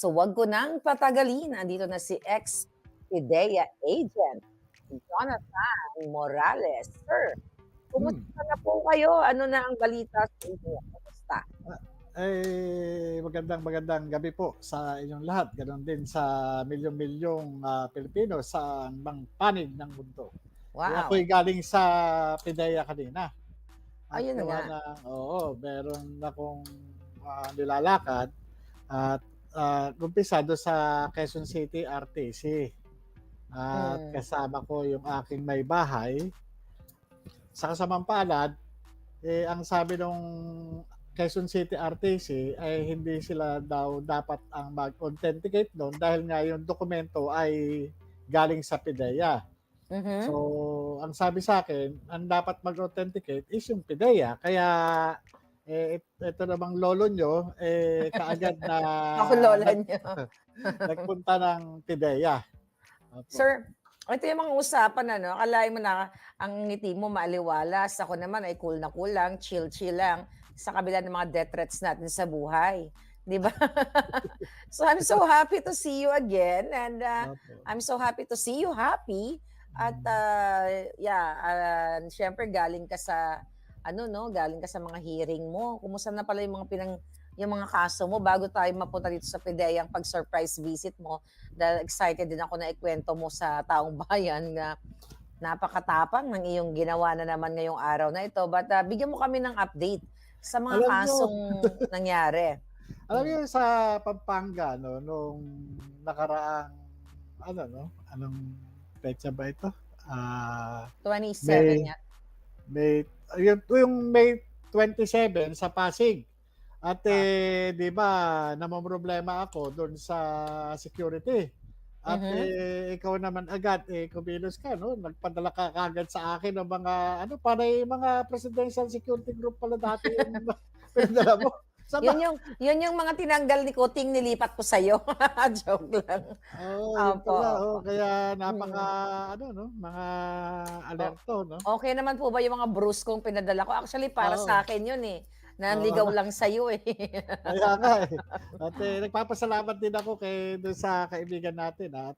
So, wag ko nang patagalin, andito na si ex-PIDEA agent, Jonathan Morales. Sir, Hmm. kumusta na po kayo? Ano na ang balita sa inyo? Kumusta? Magandang magandang gabi po sa inyong lahat, gano'n din sa milyong-milyong, Pilipino sa ibang panig ng mundo. Ako'y Wow, galing sa PIDEA kanina at ayun gawa nga. ng meron akong, nilalakad at, umpisa do'n sa Quezon City RTC at Hmm, kasama ko yung aking may bahay. Sa kasamang palad, ang sabi nung Quezon City RTC ay hindi sila daw dapat ang mag-authenticate do'n dahil nga yung dokumento ay galing sa PIDEA. So, mhm. ang sabi sa akin, ang dapat mag-authenticate is yung PIDEA. Kaya, ito namang lolo niyo, kaagad na Ako lola nag niyo. nagpunta ng PIDEA. Opo. Sir, ito yung mga usapan ano, akalain mo na ang ngiti mo maaliwalas, ako naman ay cool na cool lang, chill-chill lang sa kabila ng mga death threats natin sa buhay, 'di ba? So, I'm so happy to see you again and, Opo. I'm so happy to see you happy at, Hmm. yeah, siyempre galing ka sa ano 'no, galing ka sa mga hearing mo. Kumusta na pala yung mga kaso mo bago tayo mapunta dito sa PIDEA ang pag-surprise visit mo? Dahil excited din ako na ikwento mo sa taong bayan na napakatapang ng iyong ginawa na naman ngayong araw na ito. But, bigyan mo kami ng update sa mga Alam niyo kasong nangyari. Alam Hmm, niyo sa Pampanga 'no, nung nakaraang ano 'no, anong petsa ba ito? May 27 yata. May yung May 27 sa Pasig at, Ah, 'di ba namomroblema ako dun sa security at, mhm. ikaw naman agad, kumilos ka 'no, nagpadala ka kaagad sa akin ng mga ano, panay mga presidential security group pala dati yung pinadala mo. Saan ba Yun yung mga tinanggal ni Kuting nilipat ko sa'yo. Joke lang. Yun Opo, pala, opo. kaya Mm. napaka-ano 'no, mga O alerto 'no? okey naman po ba yung mga bruskong pinadala ko? Actually para Oo, sa'kin yun, eh. Nanligaw oo, lang sa'yo, eh. kaya nga, eh. At, nagpapasalamat din ako dun sa kaibigan natin, at,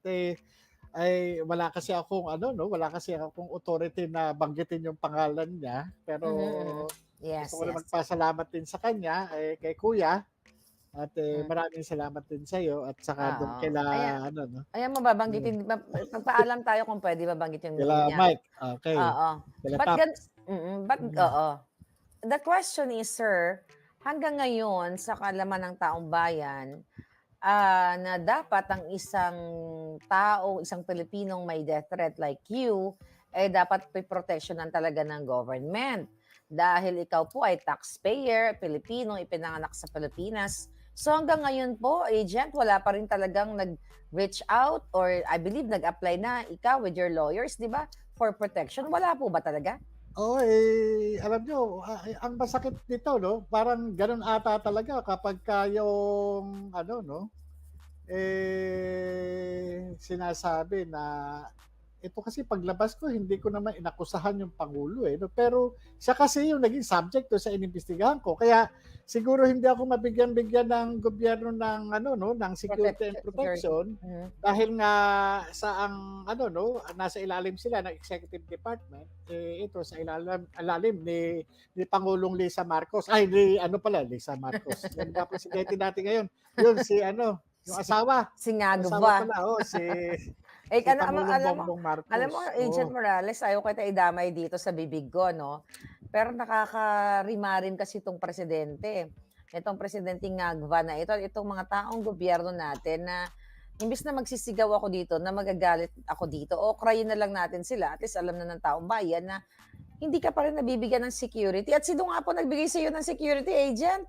ay wala kasi akong ano 'no, wala kasi akong authority na banggitin yung pangalan niya, pero Mhm, mhm. gusto Yes, ko rin yes. magpasalamat din sa kanya, kay kuya at, Hmm, maraming salamat din sa'yo at saka dun oo. kila Ayan ano 'no, ayan mo hmm, magpaalam tayo kung puwede mabanggit yung kila name niya. Mike, okey, Oo. kila Ba't gan Paps. ba't Mm. oo. The question is, sir, hanggang ngayon sa kaalaman ng taong bayan, na dapat ang isang tao, isang Pilipinong may death threat like you, eh, dapat proteksyonan talaga ng government. Dahil ikaw po ay taxpayer, Pilipino, ipinanganak sa Pilipinas. So hanggang ngayon po, agent, wala pa rin talagang nag-reach out or I believe nag-apply na ikaw with your lawyers, di ba? For protection. Wala po ba talaga? Oo, alam niyo, ang masakit nito 'no, parang gano'n ata talaga kapagka yung ano 'no, sinasabi na ito kasi paglabas ko hindi ko naman inakusahan yung pangulo, 'no, pero siya kasi yung naging subject dun sa inimbestigahan ko. Kaya siguro hindi ako mabigyan-bigyan ng gobyerno ng ano 'no, ng security and Security. protection Mhm. dahil nga sa ang ano 'no, nasa ilalim sila ng executive department, ito sa ilalim ni Pangulong Lisa Marcos, ay ni ano pala, Lisa Marcos, yung ba presidente natin ngayon, yun si ano, yung Si asawa, si yung asawa Ngagba. pala, Eh, si ano Pangulong Bongbong alam mo Marcos, Agent oo. Morales, ayaw kita idamay dito sa bibig ko 'no, pero nakakarimarim kasi 'tong presidente. Itong presidenteng Ngagba na ito, itong mga taong gobyerno natin na imbes na magsisigaw ako dito, na magagalit ako dito, o okrayin na lang natin sila, at least alam na ng taong bayan na hindi ka pa rin nabibigyan ng security. At sino nga po nagbigay sa'yo ng security agent?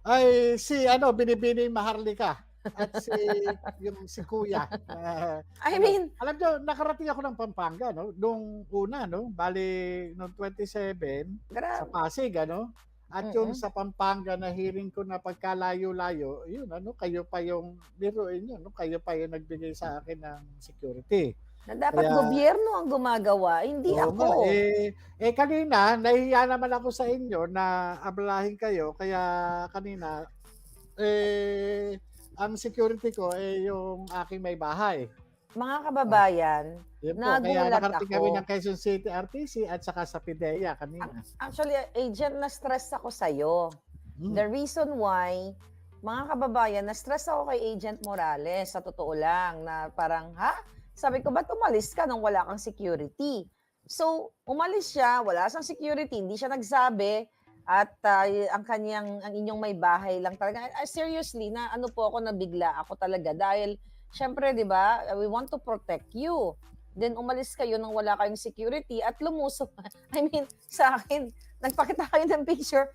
Ay, si ano, Binibining Maharlika at si kuya na I ano, mean, alam niyo nakarating ako ng Pampanga 'no, nung una 'no, bale nung 27 sa grabe. Pasig ano, at yung Mm. sa Pampanga na hearing ko na pagkalayo-layo, yun ano, kayo pa yung biruin niyo 'no, kayo pa yung nagbigay sa akin ng security. Na dapat Kaya gobyerno ang gumagawa, hindi oo ako. nga, kanina nahihiya naman ako sa inyo na abalahin kayo kaya kanina, eh, ang security ko yung aking may bahay. Mga Oh, kababayan, yun po. Kaya nagulat nakarating kami ng ako. Quezon City RTC at saka sa PIDEA kanina. Actually, agent, na-stress ako sa'yo. Hmm. The reason why, mga kababayan, na-stress ako kay Agent Morales, sa totoo lang, na parang, sabi ko, ba't umalis ka nung wala kang security? So, umalis siya, wala siyang security, hindi siya nagsabi, at ang inyong may bahay lang talaga. Seriously, na ano po ako, nabigla ako talaga dahil, syempre, di ba, we want to protect you. Then, umalis kayo nung wala kayong security at lumusok. I mean, sa akin, nagpakita kayo ng picture,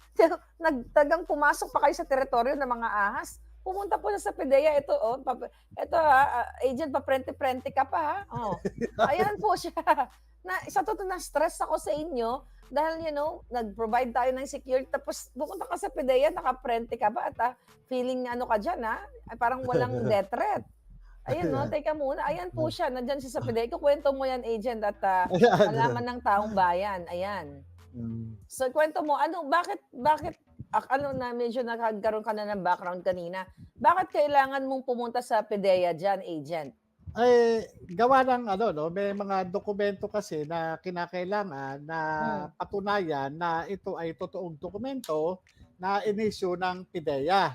nagtagang pumasok pa kayo sa teritoryo ng mga ahas. Pumunta po sa PIDEA, ito agent, pa-prente-prente ka pa ha. Oh. Ayan po siya. Sa totoo na stress ako sa inyo dahil nag-provide tayo ng security tapos pumunta ka sa PIDEA, naka-prente ka pa at feeling ano ka diyan ay parang walang death threat. Ayun teka muna. Ayan po siya, nandiyan siya sa PIDEA. Ikukwento mo yan, agent, at malaman ng taong bayan. Ayan. So, kwento mo, bakit, na medyo nagkaroon ka na ng background kanina, bakit kailangan mong pumunta sa PIDEA dyan, agent? Ay, gawa ng may mga dokumento kasi na kinakailangan na patunayan na ito ay totoong dokumento na inisyu ng PIDEA.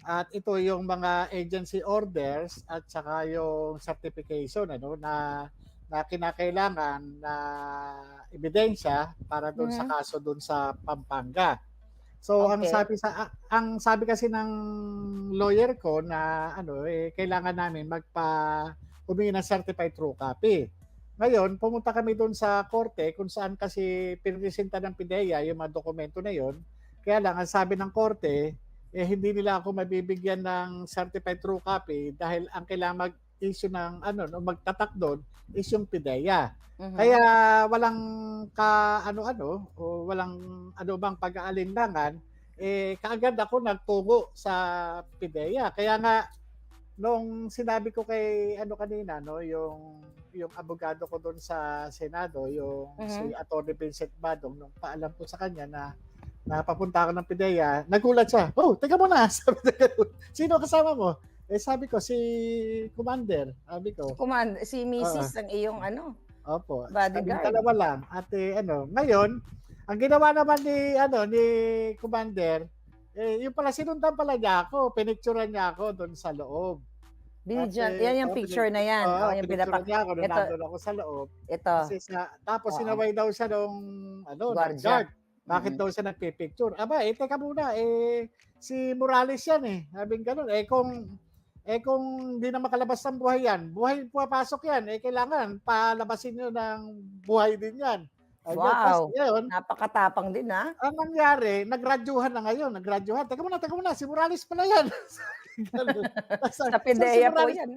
At ito yung mga agency orders at saka yung certification na kinakailangan na ebidensya para doon sa kaso doon sa Pampanga. So Okay. ang sabi kasi ng lawyer ko na kailangan namin humingi ng certified true copy. Ngayon, pumunta kami doon sa korte kung saan kasi pinresenta ng PIDEA yung mga dokumento na yon. Kaya lang, ang sabi ng korte, hindi nila ako mabibigyan ng certified true copy dahil ang kailangan mag-issue ng magtatak doon is yung PIDEA. Kaya walang o walang bang pag-aalinlangan, kaagad ako nagtungo sa PIDEA. Kaya nga nung sinabi ko kay kanina yung abogado ko doon sa Senado, yung si Atty. Vincent Badong, nung paalam ko sa kanya na napapunta ako ng PIDEA, nagulat siya. Oh, teka muna. Sabi niya, sino kasama mo? Sabi ko, si Commander. Sabi ko. Si Mrs. ang iyong Opo. Sabi bodyguard. dalawa lang. At ngayon, ang ginawa naman ni Commander, yung pala sinundan pala niya ako, pinicturean niya ako doon sa loob. Yan yung picture na yan. Yung pinicturean niya ako nung nandun ako sa loob. Ito. Tapos sinaway daw siya nung guard. Bakit daw siya nagpipicture? Aba, teka muna, si Morales yan Sabing ganun. Kung hindi na makalabas ng buhay yan, buhay pumapasok yan, kailangan palabasin nyo ng buhay din yan. Wow, napakatapang din Ang nangyari, nagradyuhan na ngayon. Teka muna, si Morales pala yan. Sa PIDEA po yan.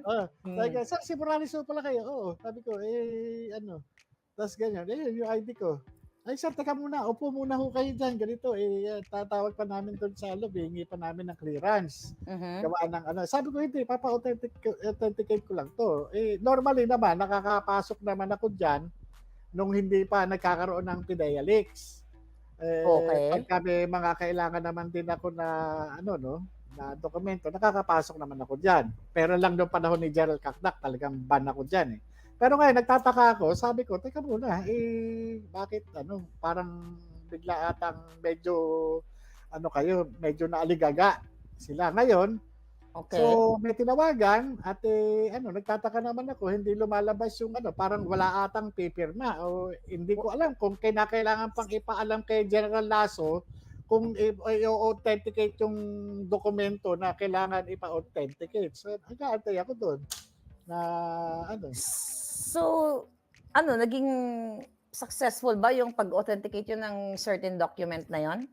Sir, si Morales pala kayo. Oo, sabi ko, tapos ganyan, yung ID ko. Ay sir, teka muna, upo muna ho kayo dyan, ganito, tatawag pa namin doon sa loob, hingi pa namin ng clearance. Gawa ng sabi ko, hindi, papa-authenticate ko lang to. Normally naman, nakakapasok naman ako dyan nung hindi pa nagkakaroon ng PIDEA leaks. Okay. Pagka may mga kailangan naman din ako na na dokumento, nakakapasok naman ako dyan. Pero lang noong panahon ni Gerald Kakdak, talagang ban ako dyan Pero ngayon, nagtataka ako, sabi ko, teka muna, bakit parang bigla atang medyo medyo naaligaga sila. Ngayon, Okay. so may tinawagan at nagtataka naman ako, hindi lumalabas yung parang wala atang pipirma o hindi ko alam kung kailangan pang ipaalam kay General Lasso kung i-authenticate yung dokumento na kailangan ipa-authenticate. So, nag-aantay ako doon na So, naging successful ba yung pag-authenticate yun ng certain document na yon?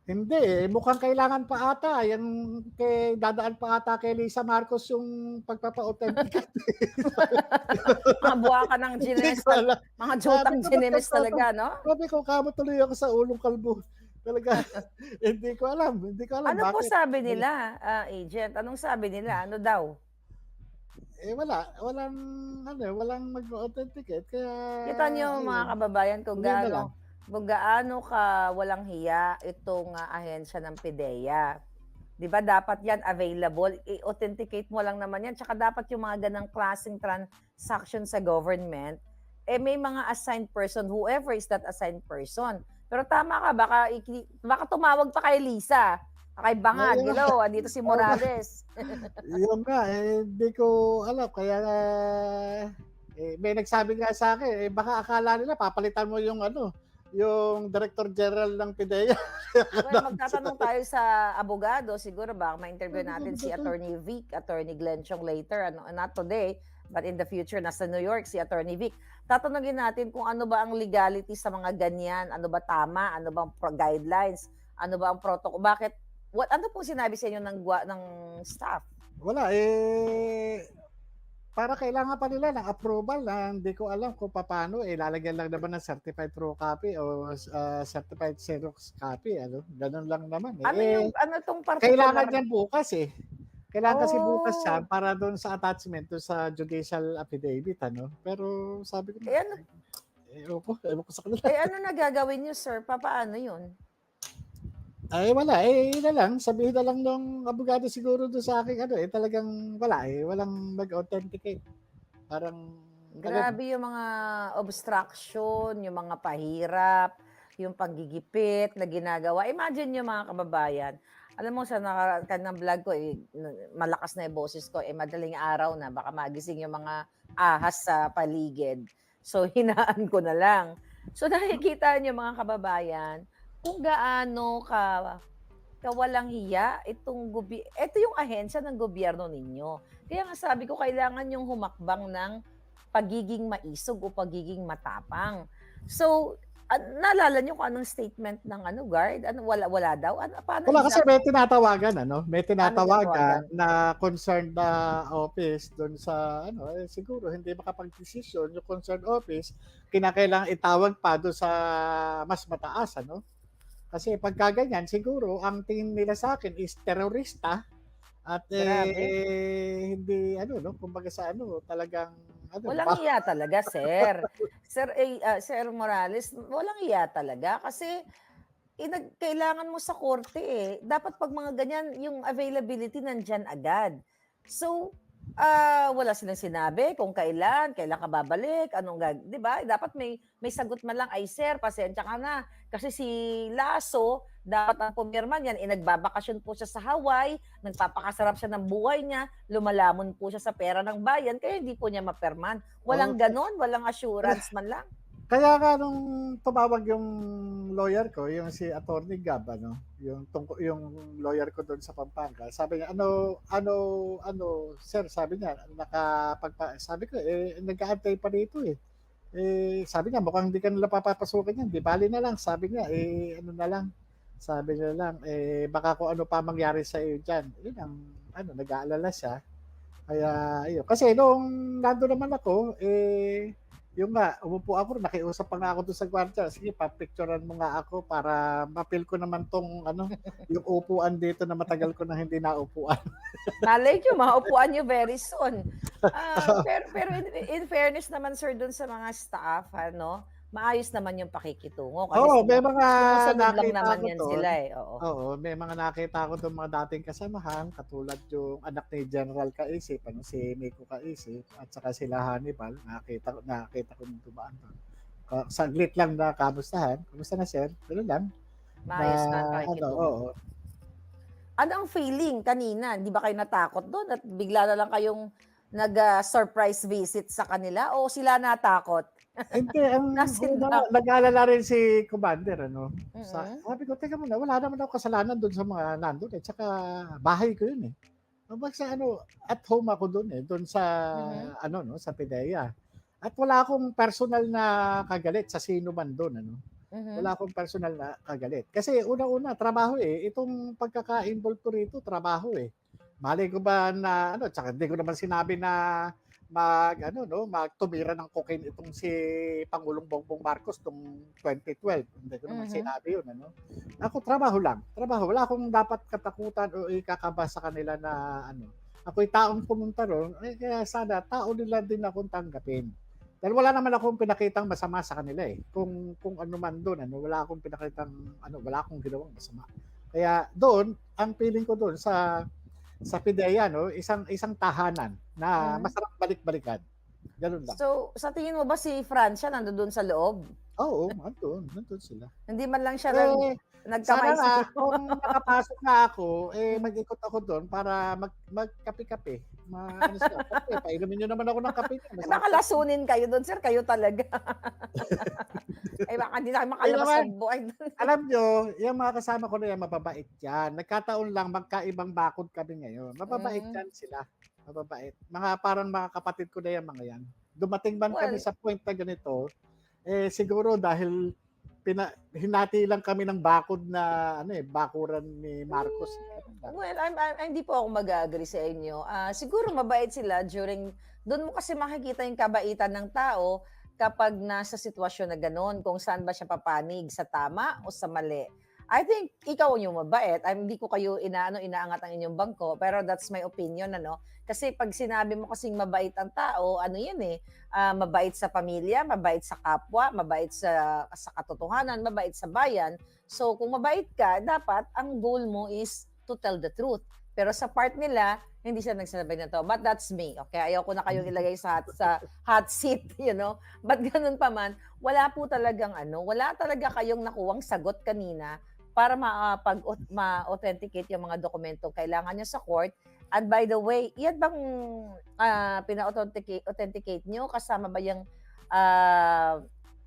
Hindi, mukhang kailangan pa ata. Dadaan pa ata kay Lisa Marcos yung pagpapa-authenticate. Mga buha ka ng ginemes, mga jutang ginemes talaga, no? Sabi ko, kamo tuloy ako sa ulong kalbo. Talaga, hindi ko alam. Ano po sabi nila, agent? Anong sabi nila? Ano daw? Walang mag-authenticate. Kaya, Kita niyo mga kababayan kung gaano ka walang hiya itong ahensya ng PIDEA. 'Di ba dapat yan available, i-authenticate mo lang naman yan. Tsaka dapat yung mga ganang klaseng transaction sa government, may mga assigned person, whoever is that assigned person. Pero tama ka, baka tumawag pa kay Lisa, kay Bangag, Ayun, hello, andito si oo nga, Morales. yun nga, hindi ko alam kaya may nagsabi nga sa'kin, baka akala nila papalitan mo yung ano, yung Director General ng PIDEA. Well, magtatanong tayo sa abogado, siguro baka ma-interview Sabi ko, natin "Ano ba si 'to?" Attorney Vic, Attorney Glenn Chong later, ano, not today, but in the future, nasa New York si Attorney Vic. Tatanungin natin kung ano ba ang legality sa mga ganyan, ano ba tama, ano bang guidelines, ano ba ang protocol, bakit, ano pong sinabi sa inyo ng staff? Wala, para kailangan pa nila ng approval na hindi ko alam kung papaano, lalagyan lang naman ng certified true copy o certified Xerox copy, ano, gano'n lang naman, Ano yung, ano tong kailangan particular? niyan bukas, eh. Kailangan kasi bukas Oh, yan para do'n sa attachment do'n sa judicial affidavit, ano. Pero sabi ko, eh ano, ewan ko sa kanila. ano na gagawin niyo, sir? Papaano yun? Ay wala, yun na lang, sabihin na lang nung abogado siguro do'n sa akin ano, talagang wala, walang mag-authenticate. Parang ano. Grabe yung mga obstruction, yung mga pahirap, yung panggigipit na ginagawa. Imagine yung mga kababayan. Alam mo sa kanang vlog ko, malakas na yung boses ko, madaling araw na, baka magising yung mga ahas sa paligid. So, hinaan ko na lang. So, nakikita niyo mga kababayan, kung gaano kawalang hiya ito yung ahensya ng gobyerno ninyo. Kaya nga sabi ko kailangan yung humakbang ng pagiging maisog o pagiging matapang. So, naalala niyo kung anong statement ng guard? Ano, wala daw? Ano, paano Wala kasi exact? may tinatawagan ano, may Paano tinatawagan? tinatawagan na concerned na office do'n sa ano, siguro hindi makapagdesisyon yung concerned office, kinakailangang itawag pa do'n sa mas mataas ano. Kasi pagka ganyan siguro ang tingin nila sa'kin is terorista at, Grabe. hindi ano 'no, kumbaga sa ano talagang ano Walang ba. hiya talaga, sir. Sir Morales, walang hiya talaga kasi kailangan mo sa korte, eh. Dapat 'pag mga ganyan, yung availability nandiyan agad. So, wala silang sinabi kung kailan ka babalik, 'di ba? Dapat may sagot man lang, "Ay sir, pasensya ka na, kasi si Lasso dapat ang pumirma niyan, nagbabakasyon po siya sa Hawaii, nagpapakasarap siya ng buhay niya, lumalamon po siya sa pera ng bayan, kaya hindi po niya mapirmahan." Walang Okay. gano'n, walang assurance man lang. Kaya nga nung tumawag yung lawyer ko, yung si Attorney Gab ano, yung lawyer ko doon sa Pampanga, sabi niya, "Ano ano ano sir," sabi niya, sabi ko, "Nag-aantay pa dito, eh." Sabi niya, "Mukhang hindi ka nila papapasukin yan, 'di bale na lang." Sabi niya, ano na lang, sabi niya lang, "Baka kung ano pa mangyari sa iyo diyan." Yun ang ano, nag-aalala siya. Kaya ayun, kasi nung nando'n naman ako, yun nga, umupo ako, nakiusap pa nga ako do'n sa gwardiya, "Sige pa-picturan mo nga ako para ma-feel ko naman 'tong ano, yung upuan dito na matagal ko na hindi naupuan." Malay niyo maupuan niyo very soon. Pero in fairness naman sir dun sa mga staff ano, maayos naman yung pakikitungo kasi Oo, may mga sumusunod lang nakita naman ko yan do'n. sila, eh, oo. Oo, may mga nakita ako do'n mga dating kasamahan, katulad yung anak ni General Kaisip, ano, si Miko Kaisip at saka sila Hannibal, nakita ko nung dumaan do'n. Saglit lang na kamustahan, "Kamusta na sir?" Gano'n lang, na Maayos na ang ano, pakikitungo. oo. Ano ang feeling kanina, hindi ba kayo natakot dun at bigla na lang kayong surprise visit sa kanila o sila natakot? Hindi, ang una Nasindak? nag-aalala rin si Commander ano, Mm. sabi ko, "Teka muna, wala naman akong kasalanan do'n sa mga nando'n, tsaka bahay ko 'yun, eh." Kumbaga ano, at home ako do'n, do'n sa Mhm. ano 'no, sa PIDEA. At wala akong personal na kagalit sa sino man do'n ano, Mhm. wala akong personal na kagalit. Kasi unang-una trabaho, itong pagkaka-involved ko rito trabaho, eh. Malay ko ba na ano, tsaka hindi ko naman sinabi na mag-ano 'no, magtumira ng cocaine itong si Pangulong Bongbong Marcos nung 2012. Hindi ko naman Mhm. sinabi 'yun ano. Ako trabaho lang, trabaho. Wala akong dapat katakutan o ikakaba sa kanila na ano. Ako'y taong pumunta ro'n, kaya sana tao nila din akong tanggapin. Dahil wala naman akong pinakitang masama sa kanila, eh. Kung ano man do'n ano, wala akong pinakitang ano, wala akong ginawang masama. Kaya doon, ang feeling ko doon sa PIDEA, no, isang tahanan na Mhm. masarap balik-balikan. Ganun lang. So, sa tingin mo ba si Francia nandoon sa loob? Oo, nandun sila. Hindi man lang siya Eh, sana nagkamay nga sa'yo? kung nakapasok nga ako, eh, Hmm. mag-ikot ako dun para magkape-kape. Ano sila, kape, painumin niyo naman ako ng kape niyo, Eh, masarap baka kape. lasunin kayo do'n, sir, kayo talaga. Eh, baka hindi na kayo Hindi makalabas naman. ng buhay do'n. Alam niyo, yung mga kasama ko na yan mababait yan. Nagkataon lang magkaibang bakod kami ngayon. Mababait Hmm, yan sila, mababait. Parang mga kapatid ko na yan, mga yan. Dumating man kami well sa point na ganito, eh, siguro dahil hinati lang kami ng bakod na ano, eh, bakuran ni Marcos, eh, ganun lang. hindi po ako mag-a-agree sa inyo. Siguro mabait sila during do'n mo kasi makikita yung kabaitan ng tao kapag nasa sitwasyon na gano'n, kung saan ba siya papanig, sa tama o sa mali. I think ikaw yung mabait. Hindi ko kayo inaangat ang inyong bangko, pero that's my opinion, ano. Kasi 'pag sinabi mo kasing mabait ang tao, ano 'yan, eh, mabait sa pamilya, mabait sa kapwa, mabait sa katotohanan, mabait sa bayan. So, kung mabait ka, dapat ang goal mo is to tell the truth. Pero sa part nila, hindi siya nagsasabi nito. But that's me, okay? Ayoko na kayong ilagay sa hot seat, you know? But ganun pa man, wala talaga kayong nakuwang sagot kanina para ma-authenticate yung mga dokumento kailangan niya sa court. And by the way, yan bang pina-authenticate nyo? Kasama ba yung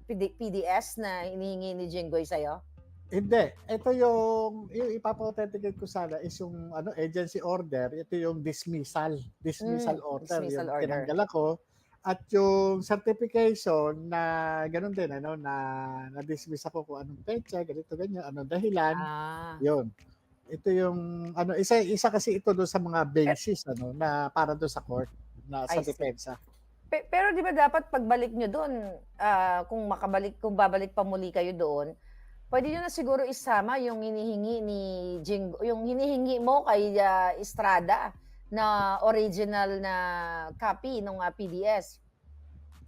PDS na hinihingi ni Jinggoy sa'yo? Hindi, ito yung ipapa-authenticate ko sana is yung ano, agency order, ito yung dismissal order, Dismissal yung order. tinanggal ako at yung certification na gano'n din ano, na na-dismiss ako kung anong petsa, ganito, ganyan, anong dahilan, Ah. yun. Ito yung ano, isa kasi ito do'n sa mga basis ano, na para do'n sa court na sa I see. depensa. Pero 'di ba dapat pagbalik niyo do'n, kung babalik pa muli kayo doon, puwede niyo na siguro isama yung hinihingi ni yung hinihingi mo kay, Estrada na original na copy nung, PDS,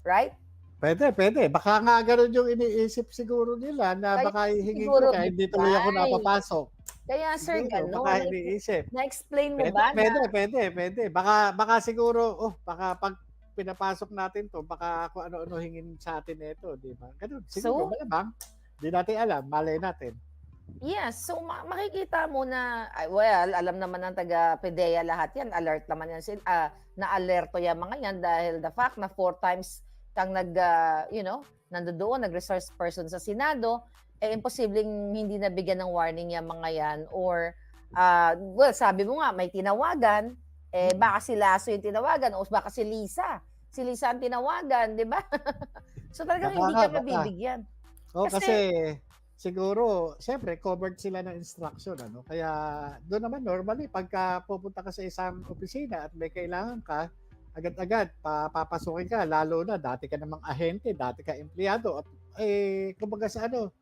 right? Puwede. Baka nga gano'n yung iniisip siguro nila na Kaya baka hihingin ko siguro kaya hindi tuloy ako binigay. napapasok. Kaya sir Siguro, gano'n, baka iniisip. na-explain mo Puwede, ba na puwede, puwede, puwede. Baka siguro, baka 'pag pinapasok natin 'to, baka kung ano-ano hingin sa atin nito, 'di ba? Gano'n, siguro so malamang. 'Di natin alam, malay natin. yes, so makikita mo na well, alam naman ng taga-PDEA lahat 'yan, alert naman 'yan na-alerto 'yang mga 'yan dahil the fact na 4 times kang nandodoon, nag-resource person sa Senado, eh, imposibleng hindi nabigyan ng warning 'yang mga 'yan or, well, sabi mo nga may tinawagan, eh, Mm, baka si Lasso yung tinawagan o baka si Lisa. Si Lisa ang tinawagan, 'di ba? So, talagang hindi ka baka. mabibigyan. Oo, kasi Kasi siguro siyempre covered sila ng instruction ano, kaya do'n naman normally pagka pupunta ka sa isang opisina at may kailangan ka, agad-agad papasukin ka lalo na dati ka namang ahente, dati ka empleyado at, kumbaga sa ano,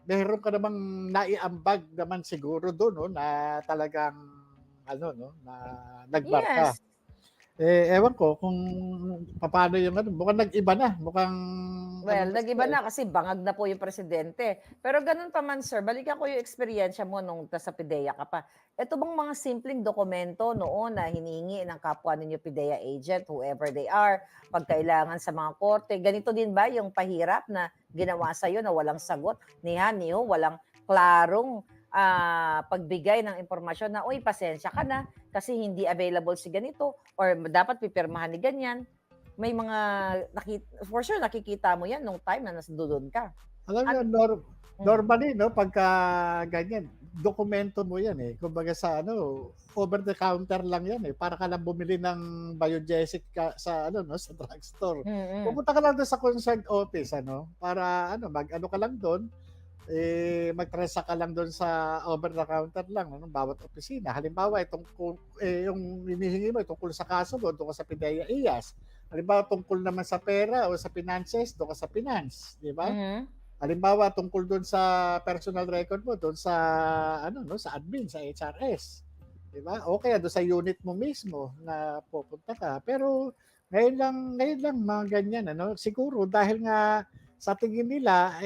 meron ka namang naiambag naman siguro do'n 'no, na talagang ano 'no, na nagmarka. yes. Ewan ko kung papaano yung ano, mukhang nag-iba na, mukhang ano Well, na sila, nag-iba eh. na kasi bangag na po yung presidente. Pero gano'n pa man sir, balikan ko yung eksperyensya mo nung nasa PIDEA ka pa. Eto bang mga simpleng dokumento noon na hinihingi ng kapwa ninyo PIDEA agent, whoever they are, 'pag kailangan sa mga korte, ganito din ba yung pahirap na ginawa sa'yo na walang sagot, ni ha, ni ho, walang klarong, pagbigay ng impormasyon na, "Uy, pasensya ka na kasi hindi available si ganito or dapat pipirmahan ni ganyan." May mga for sure nakikita mo 'yan nung time na nandoon ka. Alam niyo An hmm, normally 'no, pagka ganyan, dokumento mo 'yan, eh. Kumbaga sa ano, over the counter lang 'yan, eh. Para ka lang bumili ng Biogesic sa ano 'no, sa drugstore. mm. Pupunta ka lang dun sa concerned office ano, para ano, mag-ano ka lang dun, mag-transact ka lang dun sa over the counter lang ano, bawat opisina. Halimbawa, yung hinihingi mo tungkol sa kaso mo, doon ka sa PIDEA-IAS. Halimbawa, tungkol naman sa pera o sa finances, doon ka sa finance, 'di ba? Mhm. Halimbawa tungkol do'n sa personal record mo, do'n sa ano 'no, sa admin, sa HRS, 'di ba? O kaya do'n sa unit mo mismo na pupunta ka. Pero ngayon lang mga ganyan ano. Siguro dahil nga sa tingin nila,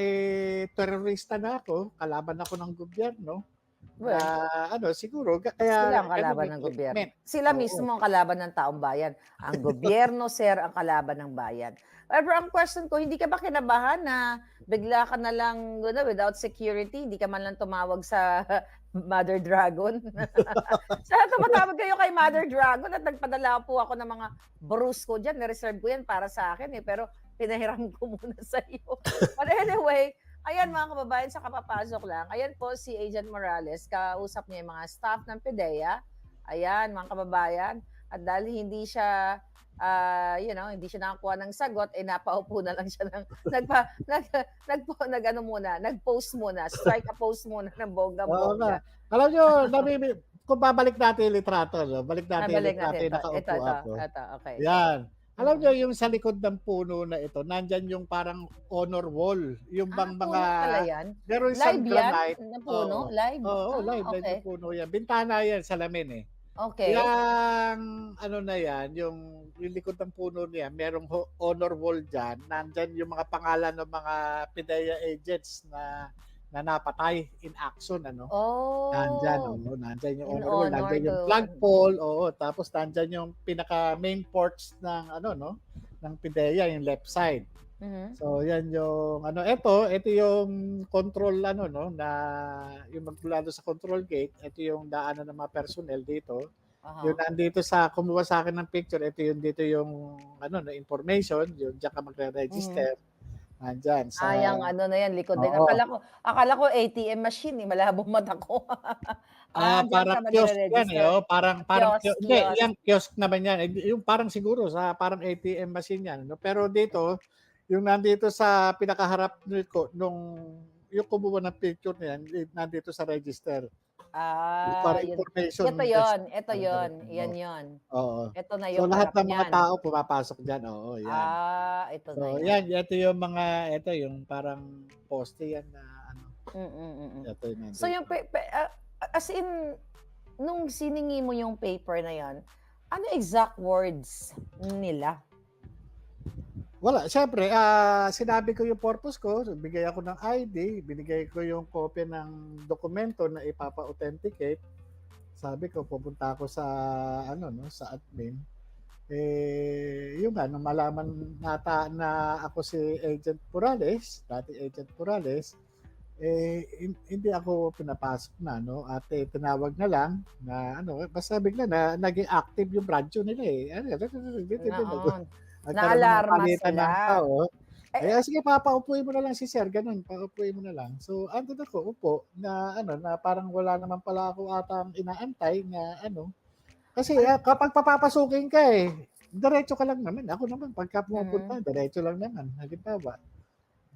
terorista na ako, kalaban ako ng gobyerno, na Well, siguro sila kaya ang gano'n kalaban yung ng gobyerno. treatment. Sila Oo. mismo ang kalaban ng taong bayan. Ang gobyerno, sir, ang kalaban ng bayan. Pero ang question ko, hindi ka ba kinabahan na bigla ka na lang without security, hindi ka man lang tumawag sa Mother Dragon? Sana tumatawag kayo kay Mother Dragon at nagpadala po ako ng mga brusko diyan, ni-reserve ko 'yan para sa akin, eh, pero pinahiram ko muna sa'yo. But anyway, ayan mga kababayan, sa kapapasok lang, ayan po si Agent Morales, kausap niya yung mga staff ng PIDEA. Ayan mga kababayan, at dahil hindi siya, hindi siya nakakuha ng sagot, eh, napaupo na lang siya ng nag-ano muna, nag-post muna, strike a post muna ng Oo nga. bonggang-bongga. Alam niyo kung babalik natin yung litrato 'no, balik natin yung Balik litrato natin yung 'to, nakaupo ako. ito, okey. Yan. Alam Mm. niyo yung sa likod ng puno na ito, nandiyan yung parang honor wall, yung bang mga Puno pala 'yan? meron siyang Live 'yan granite. na puno, Oo. live? Oo, live Okey, yung puno yan. Bintana yan, salamin, eh. okey. Yang na yan, yung likod ng puno niya, merong honor wall diyan. Nandiyan yung mga pangalan ng mga PIDEA agents na napatay in action Nandiyan, Oh, oo, nandiyan yung in honor wall, honor nandiyan yung to flagpole, oo, tapos nandiyan yung pinaka main porch ng ng PIDEA, yung left side. mhm, So yan yung ito yung control na yung magmula dun sa control gate, ito yung daanan ng mga personnel dito. Yung uh-huh. nandito kumuha sa'kin ng picture, ito yung dito yung na information, yung diyan ka Mhm. magre-register, nandiyan Yang ano na 'yan, likod din. oo. Akala ko ATM machine, eh, malabo mata ko. Diyan Parang ka kiosk yan, eh, magre-register. parang Kiosk, hindi, kiosk. yan kiosk naman yan, yung parang siguro sa parang ATM machine yan pero dito, yung nandito sa pinakaharap yung kumuha ng picture na yan, nandito sa register. Para Yun. information desk. Ito yon, 'yan Oo, 'yon. oo. Ito na So yung lahat harap ng mga niyan. tao pumapasok diyan, oo, yan. Ito na So 'yan. yan, ito yung parang poste yan na Mm. ito yung So yung nandito. as in, nung siningi mo yung paper na 'yon, ano exact words nila? Wala, siyempre, sinabi ko yung purpose ko, bigay ako ng ID, binigay ko yung kopya ng dokumento na ipapa-authenticate. Sabi ko pupunta ako sa sa admin. Yun nga nung malaman na ako si Agent Morales, dating Agent Morales, hindi ako pinapasok na at tinawag na lang na basta bigla na naging active yung radyo nila, eh. Oo, Nagkaroon ng naalarma palitan sila. ng tao. Eh, Sige papaupuin mo na lang si sir gano'n, paupuin mo na lang. So andun ako, upo na parang wala naman pala ako atang inaantay na kasi, al kapag papapasukin ka, diretso ka lang naman. Ako naman pagka mhm. pumupunta diretso lang naman, halimbawa,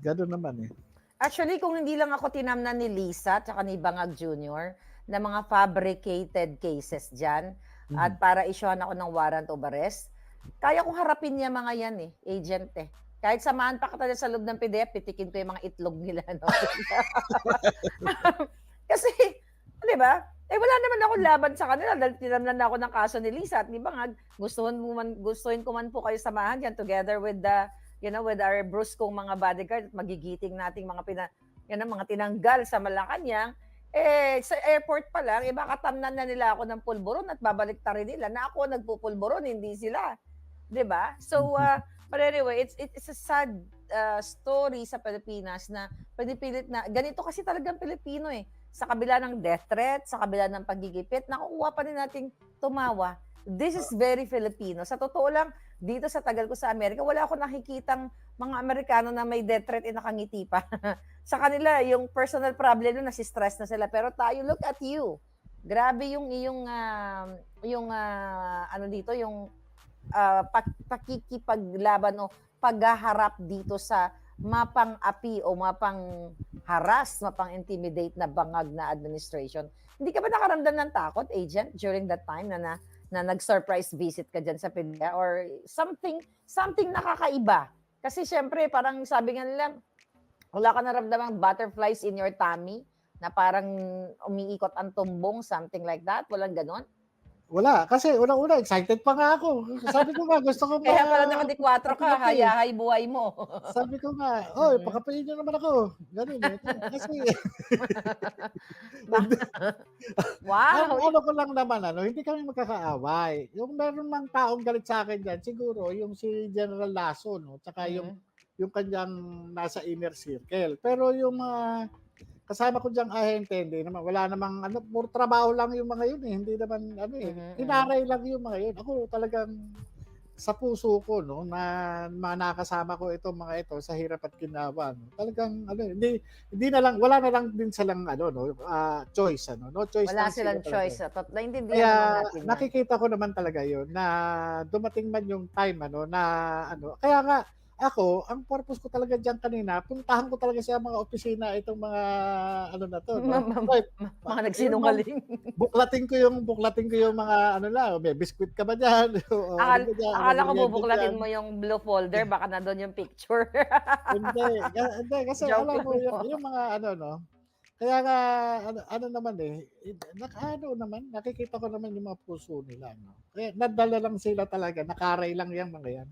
gano'n naman, eh. Actually, kung hindi lang ako tinamnan ni Lisa tsaka ni Bangag Jr. na mga fabricated cases diyan Mhm. at para isyuhan ako ng warrant of arrest, kaya kong harapin yang mga 'yan, eh, agent, eh. Kahit samahan pa kita sa loob ng PDF, pitikin ko yung mga itlog nila 'no. Kasi 'di ba, wala naman akong laban sa kanila dahil tinamnan na ako ng kaso ni Lisa at ni Bangag. Gustuhin ko man po kayo samahan diyan together with with our bruskong mga bodyguard at magigiting nating mga tinanggal sa Malacanang. Sa airport pa lang, baka tamnan na nila ako ng pulburon at babaliktarin nila na ako nagpupulburon, hindi sila. 'Di ba? So, Mhm. but anyway, it's a sad, story sa Pilipinas na pinipilit na ganito kasi talagang Pilipino, eh. Sa kabila ng death threat, sa kabila ng paggigipit, nakukuha pa rin nating tumawa. This is very Filipino. Sa totoo lang, dito sa tagal ko sa Amerika, wala akong nakikitang mga Amerikano na may death threat, nakangiti pa. Sa kanila, yung personal problem nun, nasi-stress na sila. Pero tayo, look at you. Grabe yung iyong, ano dito, yung pakikipaglaban o paghaharap dito sa mapang-api o mapang-haras, mapang-intimidate na bangag na administration. Hindi ka ba nakaramdam ng takot, agent, during that time na nag-surprise visit ka dyan sa PIDEA or something nakakaiba? Kasi syempre, parang sabi nga nila, wala ka naramdamang butterflies in your tummy na parang umiikot ang tumbong, something like that? Walang ganon? Wala, kasi unang-una excited pa nga ako. Sabi ko nga gusto ko Kaya pala naka-D4 ka, makape. hayahay buhay mo. Sabi ko nga, "Oy, Mm. pakapehin niyo naman ako." Gano'n, eh. Kasi Ba hindi ang wow! ano ko lang naman ano, hindi kami magkakaaway. Yung meron mang taong galit sa'kin diyan siguro yung si General Lason 'no, tsaka Mm. yung kaniyang nasa inner circle. Pero yung mga kasama ko diyang ahente hindi naman wala namang ano, puro trabaho lang yung mga yun, eh, hindi naman ano, eh, Mhm, mhm. inaray lang yung mga yun. Ako talagang sa puso ko 'no, na nakasama ko itong mga ito sa hirap at ginawa 'no, talagang ano, eh, hindi na lang wala na lang din silang ano 'no, choice ano, no choice Wala lang sila silang talaga, choice, eh. naintindihan naman Kaya natin 'yan. nakikita ko naman talaga yun na dumating man yung time ano na ano kaya nga ako ang purpose ko talaga diyan kanina puntahan ko talaga sa mga opisina itong mga ano na 'to Ma 'no, ma "Hoy, mga yung bang nagsinungaling. buklatin ko yung mga ano lang, may biscuit ka ba diyan o ano ba diyan, ano Akala ko meryenda diyan?" bubuklatin mo yung blue folder baka nandun yung picture. Hindi kasi Joke alam lang mo po. yung mga ano 'no, kaya nga ano ano naman, eh, naka-ano naman, nakikita ko naman yung mga puso nila 'no. Kaya nadala lang sila talaga, nakaray lang yang mga yan.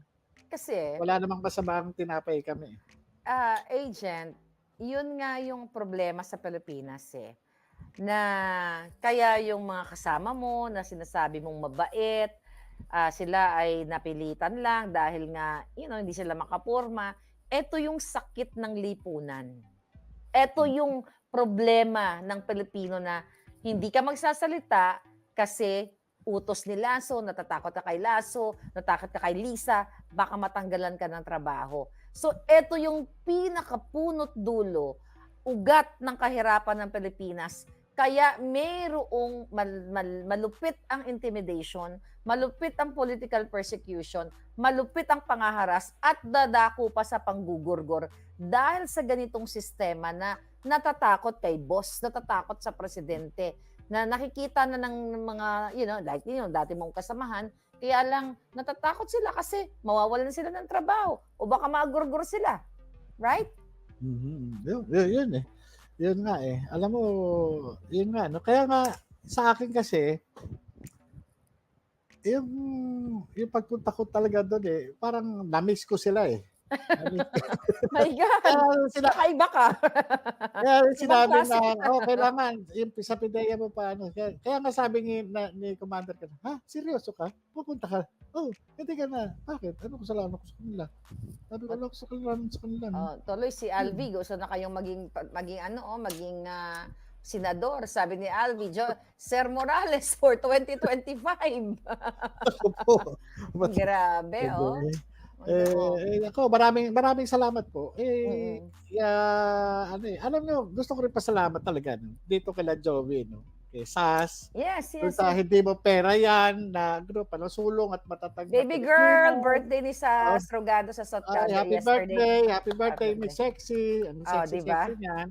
Kasi, Wala namang masamang tinapay kami, eh. agent, yun nga yung problema sa Pilipinas, eh, na kaya yung mga kasama mo na sinasabi mong mabait, sila ay napilitan lang dahil nga, hindi sila makapurma. Eto yung sakit ng lipunan. Eto Hmm, yung problema ng Pilipino na hindi ka magsasalita kasi utos ni Lasso, natatakot ka kay Lasso, natatakot ka kay Lisa, baka matanggalan ka ng trabaho. So eto yung pinakapunot dulo, ugat ng kahirapan ng Pilipinas. Kaya mayroong malupit ang intimidation, malupit ang political persecution, malupit ang pangaharas at dadako pa sa panggugurgor dahil sa ganitong sistema na natatakot kay boss, natatakot sa presidente, na nakikita na ng mga, like dati mong kasamahan, kaya lang natatakot sila kasi mawawalan sila ng trabaho o baka magurgur sila, right? yun, eh. Yun nga, eh. Alam mo, yun nga 'no, kaya nga sa akin kasi yung yung pagpunta ko talaga dun, eh, parang na-miss ko sila, eh. Na-miss My God, kaya sina kakaiba ka. Kaya Ibang sinabi klase na, ka. "Oh, kailangan yung sa PIDEA mo pa ano." Kaya nga sabi ni commander ko, "Ha, seryoso ka? Pupunta ka?" "Oo, hindi ka na." "Bakit? Anong kasalanan ko sa kanila?" Sabi ko, "Wala akong kasalanan sa kanila 'no." Tuloy si Yun. Alvi gusto na kayong maging maging, senador. Sabi ni Alvi, Sir Morales for 2025. Ako po. Ba't Grabe, oh. hindi. Oo. Ako maraming maraming salamat po. Mm. Ano, eh, alam niyo gusto ko rin pasalamat talaga 'no, dito kila Joey 'no, kay Sas, Yes, dun yes, sa yes. Hindi Mo Pera Yan na grupo ano, sulong at matatag na Baby girl, Pilipino. birthday ni sa Strogado sa South Ay, yesterday. happy Happy birthday Miss birthday. Sexy, ang Oh, 'di ba? sexy-sexy niyan.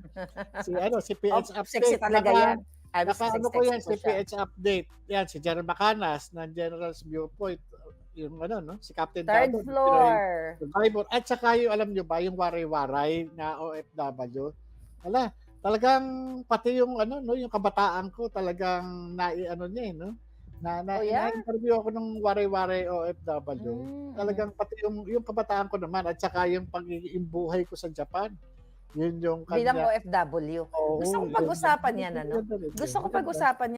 Si ano, si Oh, PH sexy Update, talaga 'yan. Alvis naka-ano ko sexy yan, po si siya. PH Update, yan si General Macanas ng General's Viewpoint, yung ano 'no, si Captain Third Dado ng Pinoy floor. Survivor, at saka yung alam niyo ba yung Waray-Waray na OFW. Hala, talagang pati yung ano 'no, yung kabataan ko talagang nai-ano niya, eh, 'no, Oh, yeah? na-interview ako ng Waray-Waray OFW. Mhm. Talagang pati yung kabataan ko naman at saka yung buhay ko sa Japan, yun yung Bilang kanya OFW. Gusto oo, ko yun pag-usapan 'yan, maganda rin, eh, Gusto ko maganda. pag-usapan